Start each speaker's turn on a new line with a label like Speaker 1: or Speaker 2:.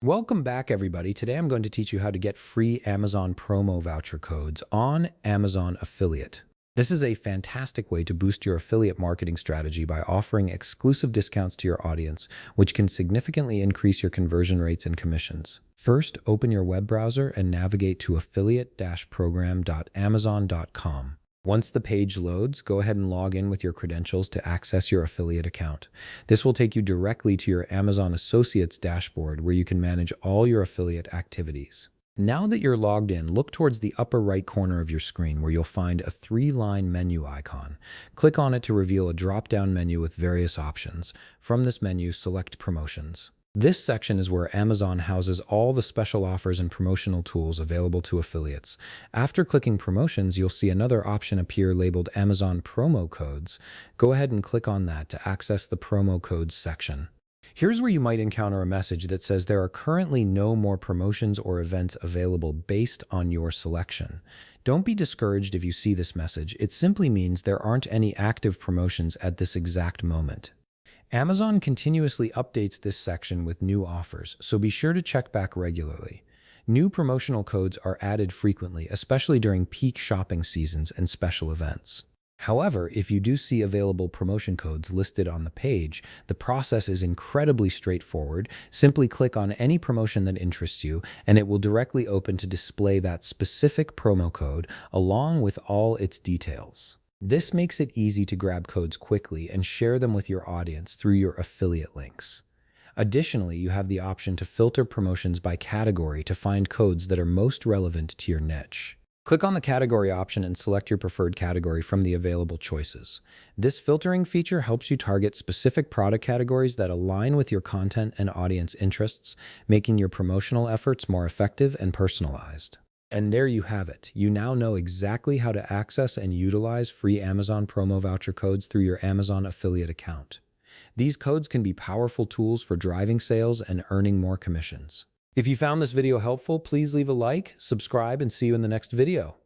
Speaker 1: Welcome back, everybody. Today I'm going to teach you how to get free Amazon promo voucher codes on Amazon Affiliate. This is a fantastic way to boost your affiliate marketing strategy by offering exclusive discounts to your audience, which can significantly increase your conversion rates and commissions. First, open your web browser and navigate to affiliate-program.amazon.com. Once the page loads, go ahead and log in with your credentials to access your affiliate account. This will take you directly to your Amazon Associates dashboard where you can manage all your affiliate activities. Now that you're logged in, look towards the upper right corner of your screen where you'll find a three-line menu icon. Click on it to reveal a drop-down menu with various options. From this menu, select Promotions. This section is where Amazon houses all the special offers and promotional tools available to affiliates. After clicking Promotions, you'll see another option appear labeled Amazon Promo Codes. Go ahead and click on that to access the Promo Codes section. Here's where you might encounter a message that says there are currently no more promotions or events available based on your selection. Don't be discouraged if you see this message. It simply means there aren't any active promotions at this exact moment. Amazon continuously updates this section with new offers, so be sure to check back regularly. New promotional codes are added frequently, especially during peak shopping seasons and special events. However, if you do see available promotion codes listed on the page, the process is incredibly straightforward. Simply click on any promotion that interests you, and it will directly open to display that specific promo code along with all its details. This makes it easy to grab codes quickly and share them with your audience through your affiliate links. Additionally, you have the option to filter promotions by category to find codes that are most relevant to your niche. Click on the category option and select your preferred category from the available choices. This filtering feature helps you target specific product categories that align with your content and audience interests, making your promotional efforts more effective and personalized. And there you have it. You now know exactly how to access and utilize free Amazon promo voucher codes through your Amazon affiliate account. These codes can be powerful tools for driving sales and earning more commissions. If you found this video helpful, please leave a like, subscribe, and see you in the next video.